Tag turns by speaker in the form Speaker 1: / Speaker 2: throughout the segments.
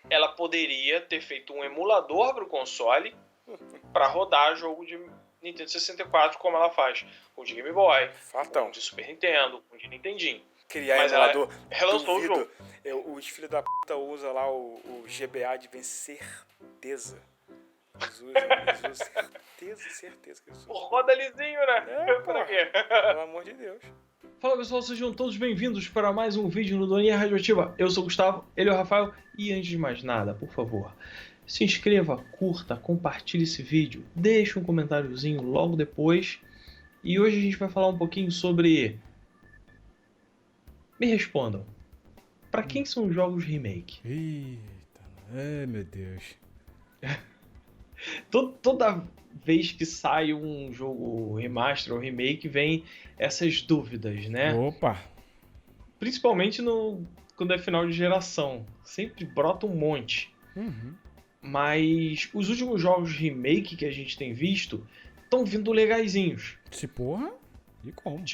Speaker 1: ela poderia ter feito um emulador para o console para rodar jogo de Nintendo 64 como ela faz com de Game Boy, com de Super Nintendo, com de Nintendinho.
Speaker 2: Criar
Speaker 1: Mas
Speaker 2: emulador,
Speaker 1: ela relançou o jogo.
Speaker 2: Os filhos da puta usam lá o GBA de certeza. Eles usam certeza que eles usam.
Speaker 1: Roda lisinho, né? Pra quê?
Speaker 2: Pelo amor de Deus.
Speaker 3: Fala pessoal, sejam todos bem-vindos para mais um vídeo no Doninha Radioativa. Eu sou o Gustavo, ele é o Rafael e antes de mais nada, por favor, se inscreva, curta, compartilhe esse vídeo, deixe um comentáriozinho logo depois. E hoje a gente vai falar um pouquinho sobre... Me respondam, para quem são jogos remake?
Speaker 2: Eita, meu Deus.
Speaker 3: Toda vez que sai um jogo remaster ou remake, vem essas dúvidas, né?
Speaker 2: Opa!
Speaker 3: Principalmente quando é final de geração. Sempre brota um monte.
Speaker 2: Uhum.
Speaker 3: Mas os últimos jogos remake que a gente tem visto estão vindo legaizinhos.
Speaker 2: Se porra? E como?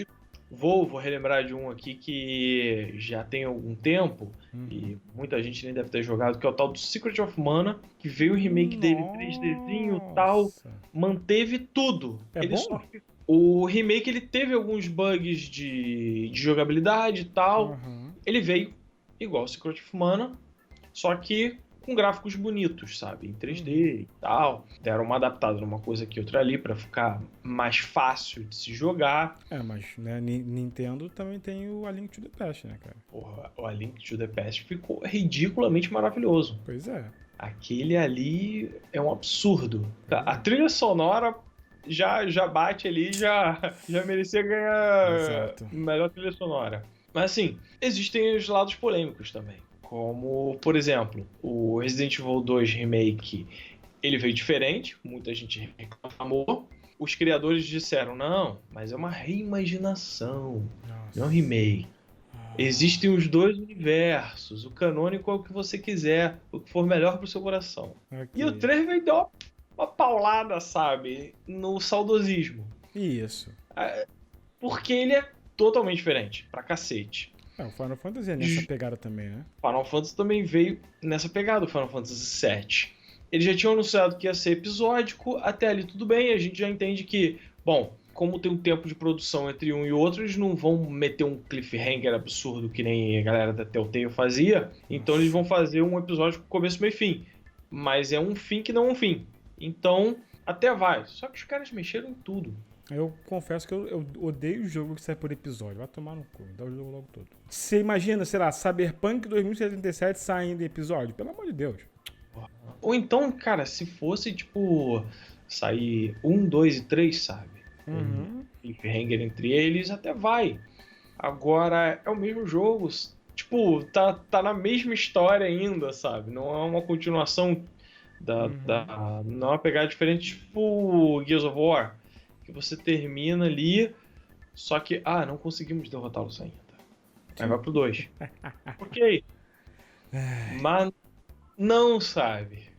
Speaker 3: Vou relembrar de um aqui que já tem algum tempo e muita gente nem deve ter jogado, que é o tal do Secret of Mana, que veio o remake dele 3Dzinho e tal, manteve tudo.
Speaker 2: É bom?
Speaker 3: O remake ele teve alguns bugs de jogabilidade e tal. Ele veio igual o Secret of Mana, só que com gráficos bonitos, sabe? Em 3D e tal. Deram uma adaptada numa coisa aqui, outra ali, pra ficar mais fácil de se jogar.
Speaker 2: Mas né, Nintendo também tem o A Link to the Past, né, cara?
Speaker 3: Porra, o A Link to the Past ficou ridiculamente maravilhoso.
Speaker 2: Pois é.
Speaker 3: Aquele ali é um absurdo. A trilha sonora já bate ali, já merecia ganhar melhor trilha sonora. Mas assim, existem os lados polêmicos também. Como, por exemplo, o Resident Evil 2 Remake, ele veio diferente, muita gente reclamou. Os criadores disseram, não, mas é uma reimaginação, não é um remake. Existem os dois universos, o canônico é o que você quiser, o que for melhor pro seu coração. E o 3 veio dar uma paulada, sabe, no saudosismo.
Speaker 2: Isso.
Speaker 3: Porque ele é totalmente diferente, pra cacete.
Speaker 2: O Final Fantasy é nessa pegada também, né?
Speaker 3: Final Fantasy também veio nessa pegada, o Final Fantasy VII. Eles já tinham anunciado que ia ser episódico, até ali tudo bem, a gente já entende que, bom, como tem um tempo de produção entre um e outro, eles não vão meter um cliffhanger absurdo que nem a galera da Telltale fazia, então eles vão fazer um episódio com começo, meio e fim. Mas é um fim que não é um fim. Então, até vai. Só que os caras mexeram em tudo.
Speaker 2: Eu confesso que eu odeio o jogo que sai por episódio. Vai tomar no cu, dá o jogo logo todo. Você imagina, sei lá, Cyberpunk 2077 saindo em episódio? Pelo amor de Deus.
Speaker 3: Ou então, cara, se fosse, tipo, sair 1, 2 e 3, sabe? Cliffhanger entre eles, até vai. Agora, é o mesmo jogo. Tipo, tá na mesma história ainda, sabe? Não é uma continuação não é uma pegada diferente, tipo Gears of War. Que você termina ali, só que, não conseguimos derrotá-los ainda. Aí vai pro 2. Ok. Mas não, sabe?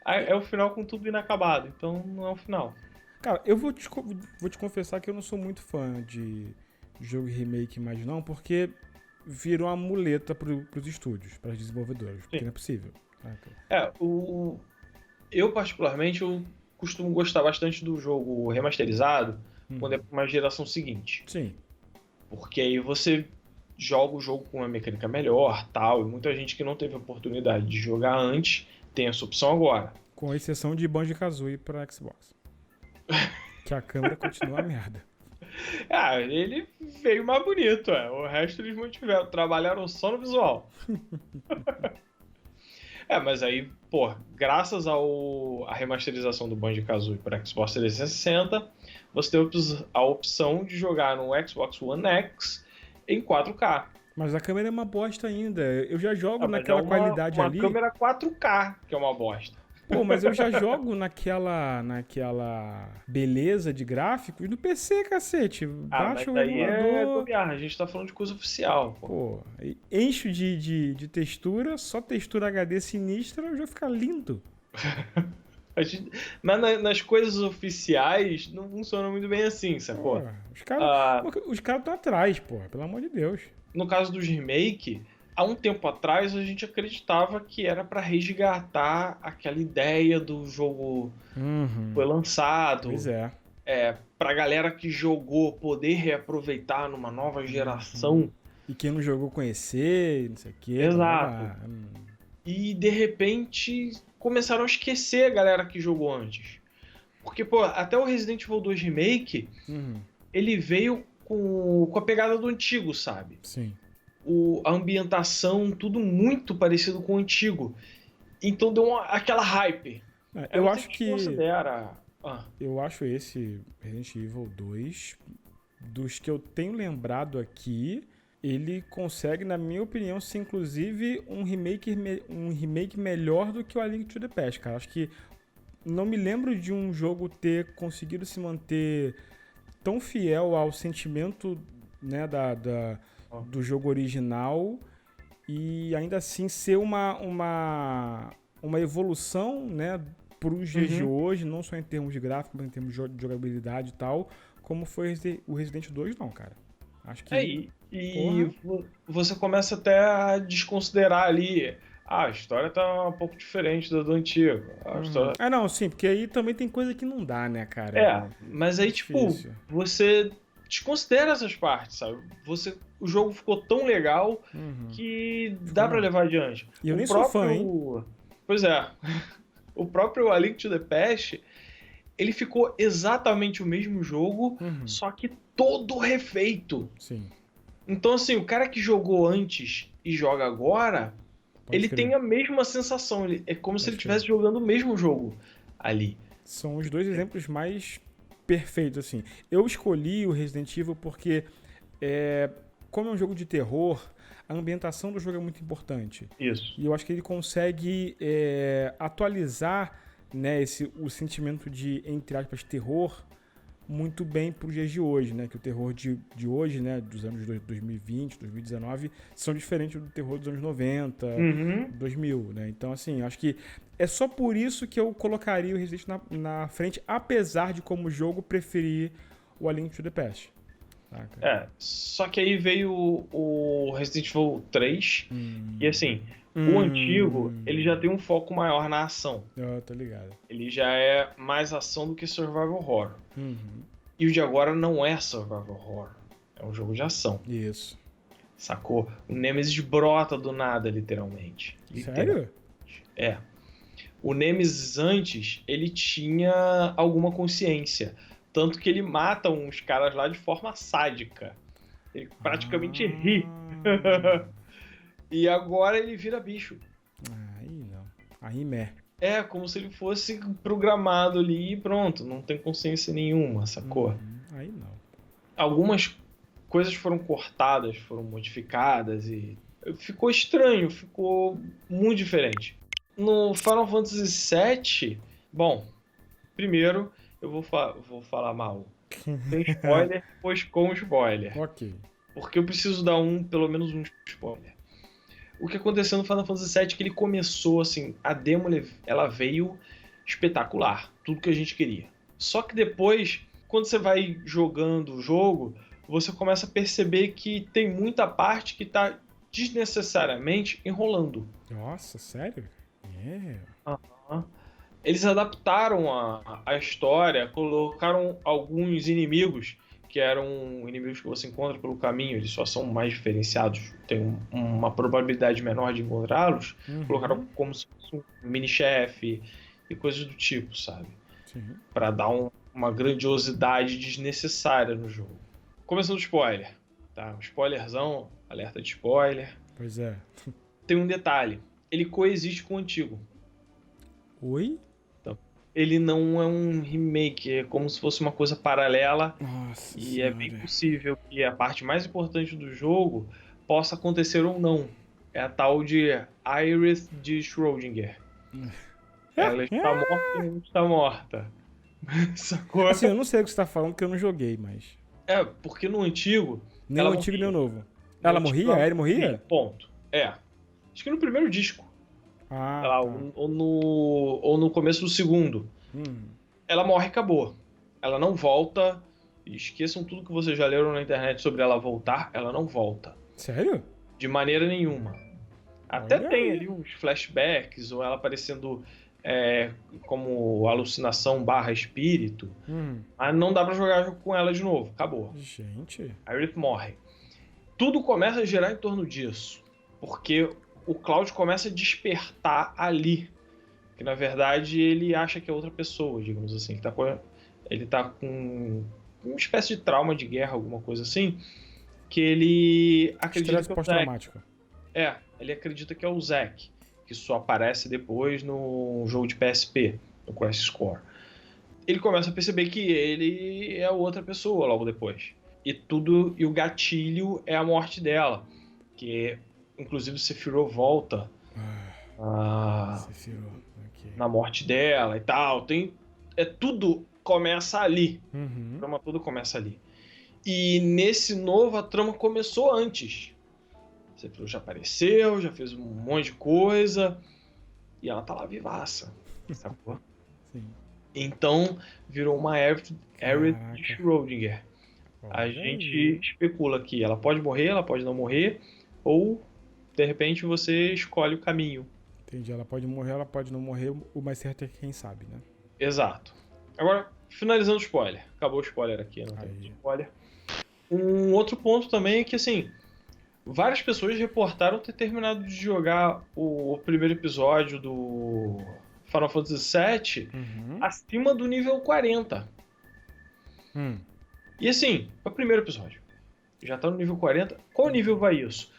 Speaker 3: É o final com tudo inacabado, então não é o final.
Speaker 2: Cara, eu vou te confessar que eu não sou muito fã de jogo remake mais não, porque virou uma muleta pros estúdios, pras desenvolvedoras, porque não é possível.
Speaker 3: Eu particularmente, costumo gostar bastante do jogo remasterizado quando é para uma geração seguinte.
Speaker 2: Sim.
Speaker 3: Porque aí você joga o jogo com uma mecânica melhor, tal, e muita gente que não teve a oportunidade de jogar antes tem essa opção agora.
Speaker 2: Com exceção de Banjo-Kazooie para Xbox. Que a câmera continua a merda.
Speaker 3: Ele veio mais bonito, o resto eles mantiveram, trabalharam só no visual. Mas aí, graças à remasterização do Banjo-Kazooie para Xbox 360, você tem a opção de jogar no Xbox One X em 4K.
Speaker 2: Mas a câmera é uma bosta ainda. Eu já jogo naquela qualidade ali.
Speaker 3: Uma câmera 4K, que é uma bosta.
Speaker 2: Mas eu já jogo naquela beleza de gráficos no PC, cacete. Baixa o emulador.
Speaker 3: A gente tá falando de coisa oficial.
Speaker 2: Encho de textura, só textura HD sinistra, já fica lindo.
Speaker 3: Mas nas coisas oficiais não funciona muito bem assim, sacou?
Speaker 2: Os caras estão atrás, pelo amor de Deus.
Speaker 3: No caso dos remake, há um tempo atrás a gente acreditava que era para resgatar aquela ideia do jogo que foi lançado.
Speaker 2: Pois é.
Speaker 3: Pra galera que jogou poder reaproveitar numa nova geração.
Speaker 2: E quem não jogou conhecer, não sei o quê.
Speaker 3: Exato. E de repente começaram a esquecer a galera que jogou antes. Porque, pô, até o Resident Evil 2 Remake, ele veio com a pegada do antigo, sabe?
Speaker 2: Sim.
Speaker 3: A ambientação, tudo muito parecido com o antigo. Então deu aquela hype.
Speaker 2: Eu acho que...
Speaker 3: Eu
Speaker 2: acho esse Resident Evil 2, dos que eu tenho lembrado aqui, ele consegue, na minha opinião, ser inclusive um remake melhor do que o A Link to the Past, cara. Acho que não me lembro de um jogo ter conseguido se manter tão fiel ao sentimento, né, do jogo original e ainda assim ser uma evolução, né, para os dias de hoje, não só em termos de gráfico, mas em termos de jogabilidade e tal, como foi o Resident 2, não, cara. Acho que...
Speaker 3: E você começa até a desconsiderar ali, a história tá um pouco diferente do antigo. História...
Speaker 2: não, sim, porque aí também tem coisa que não dá, né, cara?
Speaker 3: Mas aí,
Speaker 2: difícil.
Speaker 3: Você desconsidera essas partes, sabe? O jogo ficou tão legal que dá pra levar adiante.
Speaker 2: E eu nem sou fã, hein?
Speaker 3: Pois é. O próprio A Link to the Past, ele ficou exatamente o mesmo jogo, só que todo refeito.
Speaker 2: Sim.
Speaker 3: Então, assim, o cara que jogou antes e joga agora, ele tem a mesma sensação. É como se ele estivesse jogando o mesmo jogo ali.
Speaker 2: São os dois exemplos mais perfeitos, assim. Eu escolhi o Resident Evil porque, como é um jogo de terror, a ambientação do jogo é muito importante.
Speaker 3: Isso.
Speaker 2: E eu acho que ele consegue atualizar, né, o sentimento de, entre aspas, terror muito bem para os dias de hoje, né? Que o terror de hoje, né, dos anos 2020, 2019, são diferentes do terror dos anos 90, 2000, né? Então, assim, acho que é só por isso que eu colocaria o Resident na frente, apesar de, como jogo, preferir o A Link to the Past.
Speaker 3: Só que aí veio o Resident Evil 3 e, assim, o antigo, ele já tem um foco maior na ação.
Speaker 2: Tô ligado.
Speaker 3: Ele já é mais ação do que survival horror. E o de agora não é survival horror. É um jogo de ação.
Speaker 2: Isso.
Speaker 3: Sacou? O Nemesis brota do nada, literalmente.
Speaker 2: Sério?
Speaker 3: O Nemesis antes, ele tinha alguma consciência. Tanto que ele mata uns caras lá de forma sádica. Ele praticamente ri. E agora ele vira bicho.
Speaker 2: Aí não. Aí meh.
Speaker 3: É, como se ele fosse programado ali e pronto. Não tem consciência nenhuma, sacou?
Speaker 2: Aí não.
Speaker 3: Algumas coisas foram cortadas, foram modificadas e... ficou estranho, ficou muito diferente. No Final Fantasy VII, bom, primeiro eu vou falar mal. Sem spoiler, pois com spoiler.
Speaker 2: Ok.
Speaker 3: Porque eu preciso dar pelo menos um spoiler. O que aconteceu no Final Fantasy VII é que ele começou, assim, a demo ela veio espetacular, tudo que a gente queria. Só que depois, quando você vai jogando o jogo, você começa a perceber que tem muita parte que tá desnecessariamente enrolando.
Speaker 2: Nossa, sério?
Speaker 3: Eles adaptaram a história, colocaram alguns inimigos que eram inimigos que você encontra pelo caminho, eles só são mais diferenciados, tem uma probabilidade menor de encontrá-los, colocaram como se fosse um mini-chefe e coisas do tipo, sabe?
Speaker 2: Sim.
Speaker 3: Pra dar uma grandiosidade desnecessária no jogo. Começando o spoiler, tá? Um spoilerzão, alerta de spoiler.
Speaker 2: Pois é.
Speaker 3: Tem um detalhe, ele coexiste com o antigo.
Speaker 2: Oi?
Speaker 3: Ele não é um remake, é como se fosse uma coisa paralela.
Speaker 2: Nossa
Speaker 3: e
Speaker 2: senhora.
Speaker 3: É bem possível que a parte mais importante do jogo possa acontecer ou não. É a tal de Iris de Schrödinger. Ela está morta e não está morta. Sacou?
Speaker 2: Assim, eu não sei o que você está falando, porque eu não joguei, mas...
Speaker 3: porque no antigo...
Speaker 2: Nem o antigo, nem o novo. Ela morria? Ela morria?
Speaker 3: Sim, ponto. Acho que no primeiro disco.
Speaker 2: Tá.
Speaker 3: ou no começo do segundo. Ela morre e acabou. Ela não volta. Esqueçam tudo que vocês já leram na internet sobre ela voltar. Ela não volta.
Speaker 2: Sério?
Speaker 3: De maneira nenhuma. Até olha tem aí ali uns flashbacks, ou ela aparecendo como alucinação / espírito. Mas não dá pra jogar com ela de novo. Acabou.
Speaker 2: Gente.
Speaker 3: A Aerith morre. Tudo começa a girar em torno disso. Porque o Cloud começa a despertar ali. Que na verdade ele acha que é outra pessoa, digamos assim. Ele tá com uma espécie de trauma de guerra, alguma coisa assim. Que ele acredita que é o Zack. Ele acredita que é o Zack. Que só aparece depois no jogo de PSP, no Quest Score. Ele começa a perceber que ele é outra pessoa logo depois. E o gatilho é a morte dela. Que inclusive o Sephiroth volta na morte dela e tal. Tudo começa ali. A trama toda começa ali. E nesse novo, a trama começou antes. O Sephiroth já apareceu, já fez um monte de coisa. E ela tá lá vivaça. Sacou?
Speaker 2: Sim.
Speaker 3: Então, virou uma Aerith de Schrödinger. A gente especula que ela pode morrer, ela pode não morrer. Ou, de repente, você escolhe o caminho.
Speaker 2: Entendi. Ela pode morrer, ela pode não morrer. O mais certo é quem sabe, né?
Speaker 3: Exato. Agora, finalizando o spoiler. Acabou o spoiler aqui, não tem spoiler. Um outro ponto também é que, assim, várias pessoas reportaram ter terminado de jogar o primeiro episódio do Final Fantasy VII acima do nível 40. E assim, é o primeiro episódio. Já tá no nível 40. Qual nível vai isso?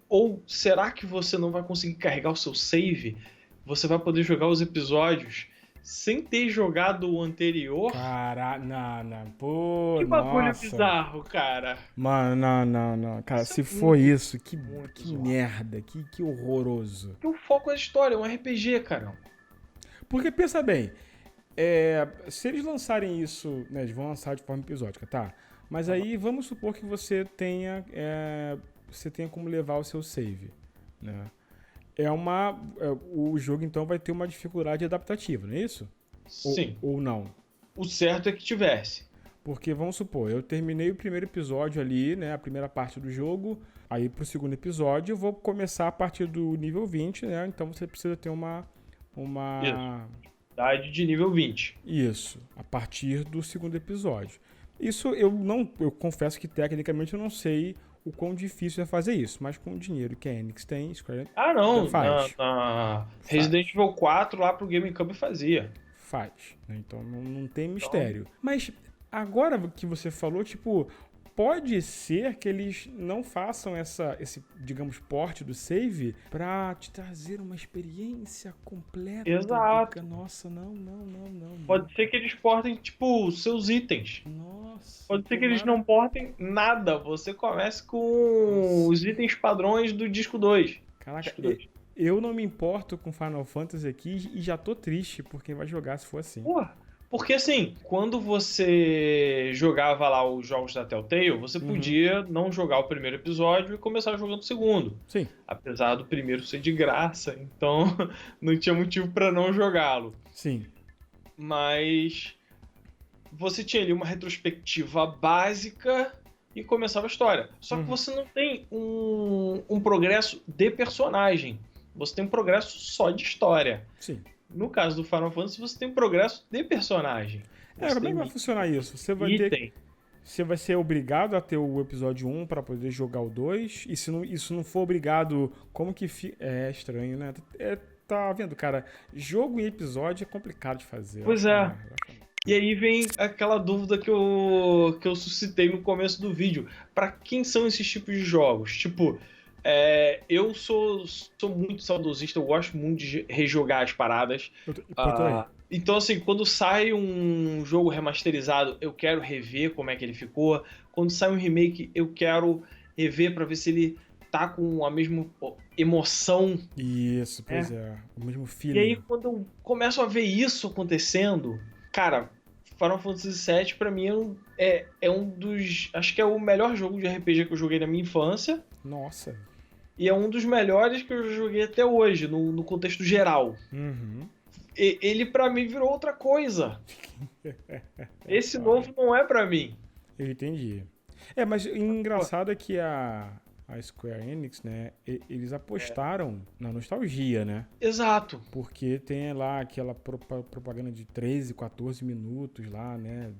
Speaker 3: Ou será que você não vai conseguir carregar o seu save? Você vai poder jogar os episódios sem ter jogado o anterior?
Speaker 2: Não. Pô,
Speaker 3: que bagulho bizarro, cara.
Speaker 2: Mano, não. Cara, isso se for isso, que merda, que horroroso.
Speaker 3: Porque o foco é a história, é um RPG, cara.
Speaker 2: Porque, pensa bem, se eles lançarem isso, né, eles vão lançar de forma episódica, tá? Mas aí, vamos supor que você tenha como levar o seu save, né? O jogo, então, vai ter uma dificuldade adaptativa, não é isso?
Speaker 3: Sim.
Speaker 2: Ou não?
Speaker 3: O certo é que tivesse.
Speaker 2: Porque, vamos supor, eu terminei o primeiro episódio ali, né? A primeira parte do jogo. Aí, pro segundo episódio, eu vou começar a partir do nível 20, né? Então, você precisa ter uma...
Speaker 3: Dificuldade de nível 20.
Speaker 2: Isso. A partir do segundo episódio. Isso, eu confesso que, tecnicamente, eu não sei o quão difícil é fazer isso, mas com o dinheiro que a Enix tem, Square
Speaker 3: não,
Speaker 2: faz.
Speaker 3: Resident Evil 4 lá pro GameCube fazia.
Speaker 2: Faz, né? Então não tem mistério. Mas agora que você falou, tipo, pode ser que eles não façam esse, digamos, porte do save pra te trazer uma experiência completa.
Speaker 3: Exato.
Speaker 2: Nossa, não.
Speaker 3: Pode ser que eles portem, tipo, seus itens.
Speaker 2: Nossa.
Speaker 3: Pode ser que eles não portem nada. Você comece com os itens padrões do disco 2.
Speaker 2: Caraca, eu não me importo com Final Fantasy aqui e já tô triste por quem vai jogar se for assim.
Speaker 3: Porque assim, quando você jogava lá os jogos da Telltale, você podia não jogar o primeiro episódio e começar jogando o segundo.
Speaker 2: Sim.
Speaker 3: Apesar do primeiro ser de graça, então não tinha motivo pra não jogá-lo.
Speaker 2: Sim.
Speaker 3: Mas você tinha ali uma retrospectiva básica e começava a história. Só que você não tem um progresso de personagem. Você tem um progresso só de história.
Speaker 2: Sim.
Speaker 3: No caso do Final Fantasy, você tem um progresso de personagem.
Speaker 2: Como é que vai funcionar isso? Você vai ser obrigado a ter o episódio 1 para poder jogar o 2? E se isso não for obrigado, como que fica? É estranho, né? Tá vendo, cara? Jogo em episódio é complicado de fazer.
Speaker 3: Pois é. E aí vem aquela dúvida que eu suscitei no começo do vídeo. Pra quem são esses tipos de jogos? Tipo, eu sou muito saudosista, eu gosto muito de rejogar as paradas. Então, assim, quando sai um jogo remasterizado, eu quero rever como é que ele ficou. Quando sai um remake, eu quero rever pra ver se ele tá com a mesma emoção.
Speaker 2: Isso, pois o mesmo feeling.
Speaker 3: E aí, quando eu começo a ver isso acontecendo, cara, Final Fantasy VII pra mim é um dos... Acho que é o melhor jogo de RPG que eu joguei na minha infância.
Speaker 2: Nossa.
Speaker 3: E é um dos melhores que eu joguei até hoje, no contexto geral. Ele pra mim virou outra coisa. Esse novo não é pra mim.
Speaker 2: Eu entendi. Mas o engraçado é que a Square Enix, né, eles apostaram na nostalgia, né?
Speaker 3: Exato.
Speaker 2: Porque tem lá aquela propaganda de 13, 14 minutos lá, né,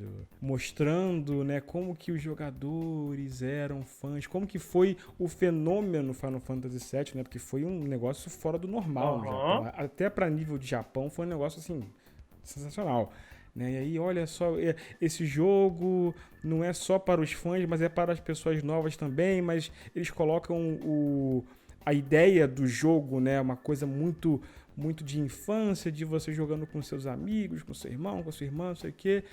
Speaker 2: mostrando, né, como que os jogadores eram fãs, como que foi o fenômeno Final Fantasy VII, né, porque foi um negócio fora do normal no Japão. Até para nível de Japão foi um negócio, assim, sensacional. Né? E aí, olha só, esse jogo não é só para os fãs, mas é para as pessoas novas também, mas eles colocam a ideia do jogo, né? Uma coisa muito, muito de infância, de você jogando com seus amigos, com seu irmão, com sua irmã, não sei o quê.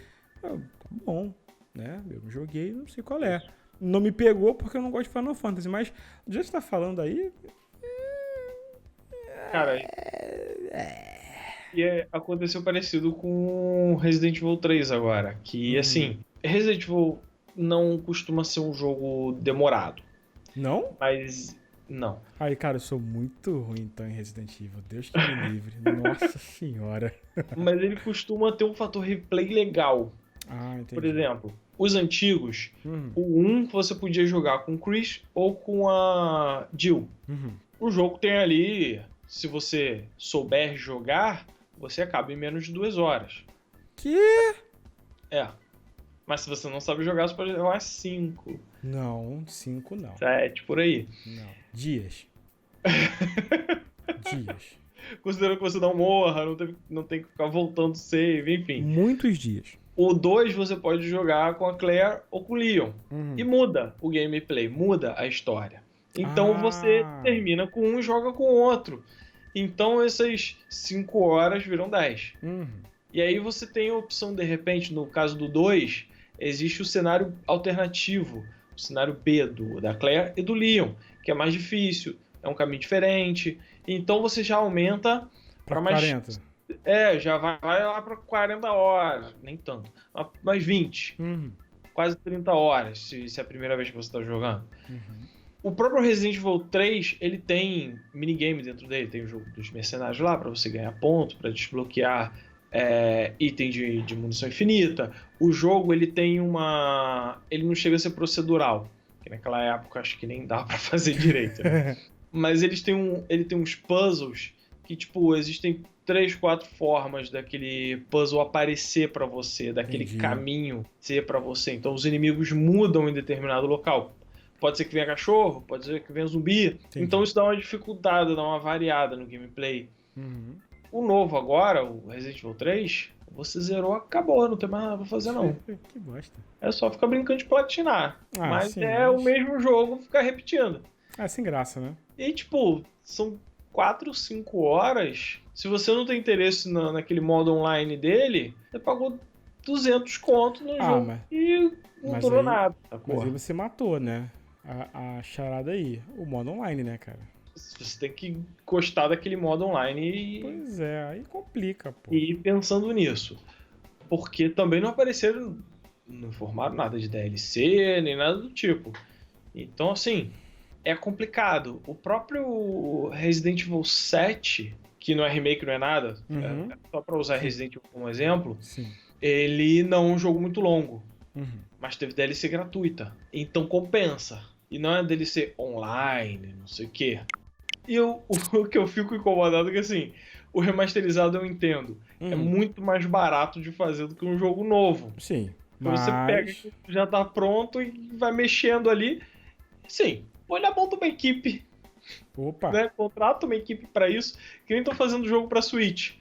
Speaker 2: Tá bom, né? Eu não joguei, não sei qual é. Não me pegou porque eu não gosto de Final Fantasy, mas do jeito que você tá falando aí...
Speaker 3: Cara... E aconteceu parecido com Resident Evil 3 agora. Que, assim, Resident Evil não costuma ser um jogo demorado.
Speaker 2: Não?
Speaker 3: Mas, não.
Speaker 2: Ai, cara, eu sou muito ruim, então, em Resident Evil. Deus que me livre. Nossa senhora.
Speaker 3: Mas ele costuma ter um fator replay legal.
Speaker 2: Ah, entendi.
Speaker 3: Por exemplo, os antigos, o 1 você podia jogar com o Chris ou com a Jill. O jogo tem ali, se você souber jogar... Você acaba em menos de 2 horas.
Speaker 2: Que?
Speaker 3: Mas se você não sabe jogar, você pode levar 5.
Speaker 2: Não, 5 não.
Speaker 3: 7, por aí.
Speaker 2: Não. Dias. Dias.
Speaker 3: Considerando que você não morra, não tem que ficar voltando save, enfim.
Speaker 2: Muitos dias.
Speaker 3: O 2 você pode jogar com a Claire ou com o Leon. E muda o gameplay, muda a história. Então você termina com um e joga com o outro. Então essas 5 horas viram 10. E aí você tem a opção, de repente, no caso do 2, existe o cenário alternativo, o cenário B da Claire e do Leon, que é mais difícil, é um caminho diferente. Então você já aumenta para mais
Speaker 2: 40.
Speaker 3: Já vai lá para 40 horas, nem tanto, mais 20, quase 30 horas, se é a primeira vez que você está jogando. O próprio Resident Evil 3, ele tem minigame dentro dele, tem o jogo dos mercenários lá para você ganhar ponto, para desbloquear item de munição infinita. O jogo, ele tem ele não chega a ser procedural, que naquela época acho que nem dá para fazer direito, né? Mas ele tem uns puzzles que, tipo, existem 3, 4 formas daquele puzzle aparecer para você, daquele caminho ser para você. Então os inimigos mudam em determinado local. Pode ser que venha cachorro, pode ser que venha zumbi. Entendi. Então isso dá uma dificuldade, dá uma variada no gameplay. O novo agora, o Resident Evil 3, você zerou, acabou, não tem mais nada pra fazer não.
Speaker 2: Que bosta.
Speaker 3: É só ficar brincando de platinar. Mas o mesmo jogo ficar repetindo.
Speaker 2: Sem graça, né?
Speaker 3: E tipo, são 4, 5 horas. Se você não tem interesse naquele modo online dele, você pagou 200 conto no jogo e não durou nada.
Speaker 2: Mas aí você matou, né? A charada aí, o modo online, né, cara?
Speaker 3: Você tem que gostar daquele modo online
Speaker 2: Pois é, aí complica, pô.
Speaker 3: E ir pensando nisso. Porque também não apareceram, não informaram nada de DLC, nem nada do tipo. Então, assim, é complicado. O próprio Resident Evil 7, que não é remake, não é nada, só pra usar Resident Evil como exemplo, ele não é um jogo muito longo. Mas teve DLC gratuita. Então compensa. E não é DLC online, não sei o quê. E o que eu fico incomodado é que, assim, o remasterizado eu entendo. É muito mais barato de fazer do que um jogo novo.
Speaker 2: Sim.
Speaker 3: Então você pega que já tá pronto e vai mexendo ali. Sim, põe na mão de uma equipe.
Speaker 2: Opa!
Speaker 3: Né? Contrata uma equipe pra isso. Que nem tô fazendo jogo pra Switch.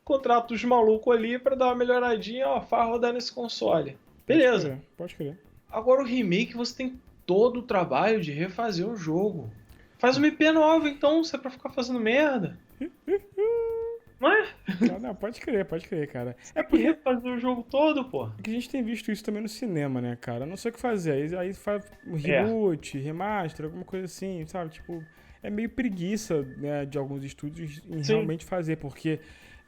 Speaker 3: Contrata os malucos ali pra dar uma melhoradinha, faz rodar nesse console. Beleza.
Speaker 2: Pode crer.
Speaker 3: Agora o remake você tem todo o trabalho de refazer o jogo. Faz uma IP nova então, se é pra ficar fazendo merda. Não é?
Speaker 2: Não, pode crer, cara.
Speaker 3: É porque refazer o jogo todo, pô.
Speaker 2: É que a gente tem visto isso também no cinema, né, cara? Não sei o que fazer. Aí faz um reboot, remaster, alguma coisa assim, sabe? Tipo, é meio preguiça, né, de alguns estúdios em realmente fazer, porque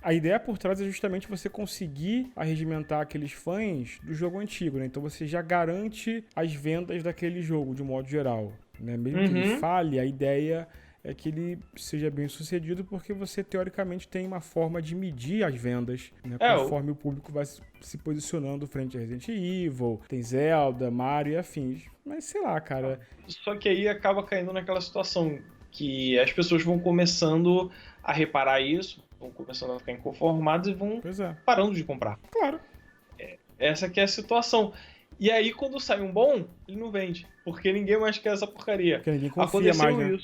Speaker 2: a ideia por trás é justamente você conseguir arregimentar aqueles fãs do jogo antigo, né? Então você já garante as vendas daquele jogo, de um modo geral, né? Mesmo que ele falhe, a ideia é que ele seja bem sucedido, porque você teoricamente tem uma forma de medir as vendas, né? Conforme o público vai se posicionando frente a Resident Evil, tem Zelda, Mario e afins. Mas sei lá, cara.
Speaker 3: Só que aí acaba caindo naquela situação que as pessoas vão começando a reparar isso, vão começando a ficar inconformadas e vão parando de comprar.
Speaker 2: Claro.
Speaker 3: Essa que é a situação. E aí, quando sai um bom, ele não vende. Porque ninguém mais quer essa porcaria.
Speaker 2: Porque ninguém confia mais, né?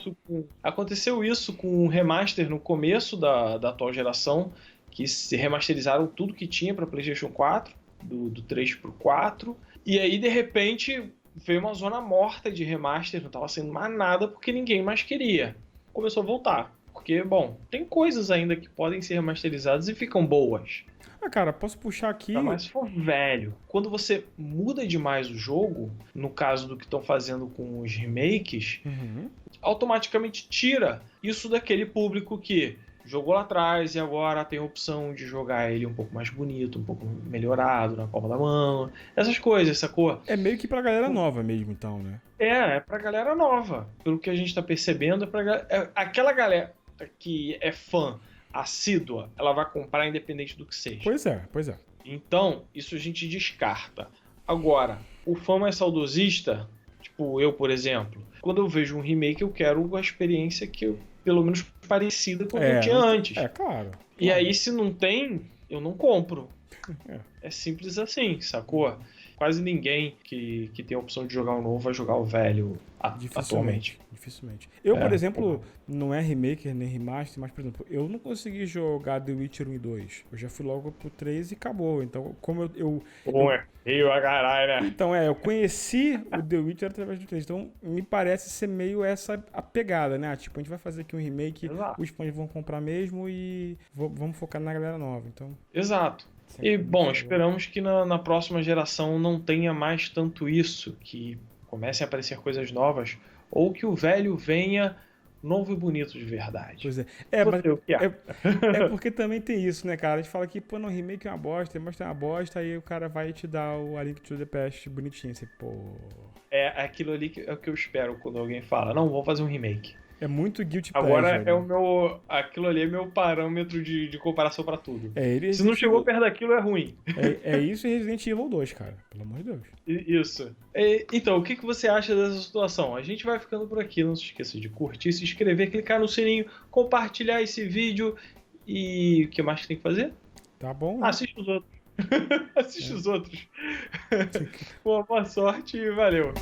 Speaker 3: Aconteceu isso com o remaster no começo da atual geração, que se remasterizaram tudo que tinha para PlayStation 4, do 3 pro 4. E aí, de repente, veio uma zona morta de remaster, não tava sendo mais nada, porque ninguém mais queria. Começou a voltar. Porque, bom, tem coisas ainda que podem ser remasterizadas e ficam boas.
Speaker 2: Cara, posso puxar aqui...
Speaker 3: Mas se for velho, quando você muda demais o jogo, no caso do que estão fazendo com os remakes, automaticamente tira isso daquele público que jogou lá atrás e agora tem a opção de jogar ele um pouco mais bonito, um pouco melhorado, na palma da mão, essas coisas, sacou?
Speaker 2: É meio que pra galera nova mesmo, então, né?
Speaker 3: É pra galera nova. Pelo que a gente tá percebendo, aquela galera que é fã assídua, ela vai comprar independente do que seja.
Speaker 2: Pois é.
Speaker 3: Então, isso a gente descarta. Agora, o fã mais saudosista, tipo eu, por exemplo, quando eu vejo um remake, eu quero a experiência que pelo menos parecida com o que eu tinha antes.
Speaker 2: Claro.
Speaker 3: E aí, se não tem, eu não compro. É simples assim, sacou? Quase ninguém que tem a opção de jogar o novo vai jogar o velho atualmente.
Speaker 2: Dificilmente. Eu, por exemplo, não é remake nem remaster, mas, por exemplo, eu não consegui jogar The Witcher 1 e 2. Eu já fui logo pro 3 e acabou. Então, como eu
Speaker 3: a caralho, né?
Speaker 2: Então, eu conheci o The Witcher através do 3. Então, me parece ser meio essa a pegada, né? Tipo, a gente vai fazer aqui um remake, os fãs vão comprar mesmo e vamos focar na galera nova. Então...
Speaker 3: Exato. E, bom, esperamos que na próxima geração não tenha mais tanto isso, que comecem a aparecer coisas novas, ou que o velho venha novo e bonito de verdade.
Speaker 2: Pois é. Porque também tem isso, né, cara? A gente fala que, pô, no remake é uma bosta, mostra uma bosta, aí o cara vai te dar o A Link to the Past bonitinho, assim, pô...
Speaker 3: É aquilo ali é o que eu espero quando alguém fala, não, vamos fazer um remake.
Speaker 2: É muito guilty pleasure.
Speaker 3: Agora aquilo ali é meu parâmetro de comparação pra tudo. Se não chegou perto daquilo, é ruim.
Speaker 2: É isso e Resident Evil 2, cara. Pelo amor de Deus.
Speaker 3: Isso. Então, o que você acha dessa situação? A gente vai ficando por aqui. Não se esqueça de curtir, se inscrever, clicar no sininho, compartilhar esse vídeo. E o que mais que tem que fazer?
Speaker 2: Tá bom.
Speaker 3: Assiste os outros. Assiste os outros. Boa sorte e valeu.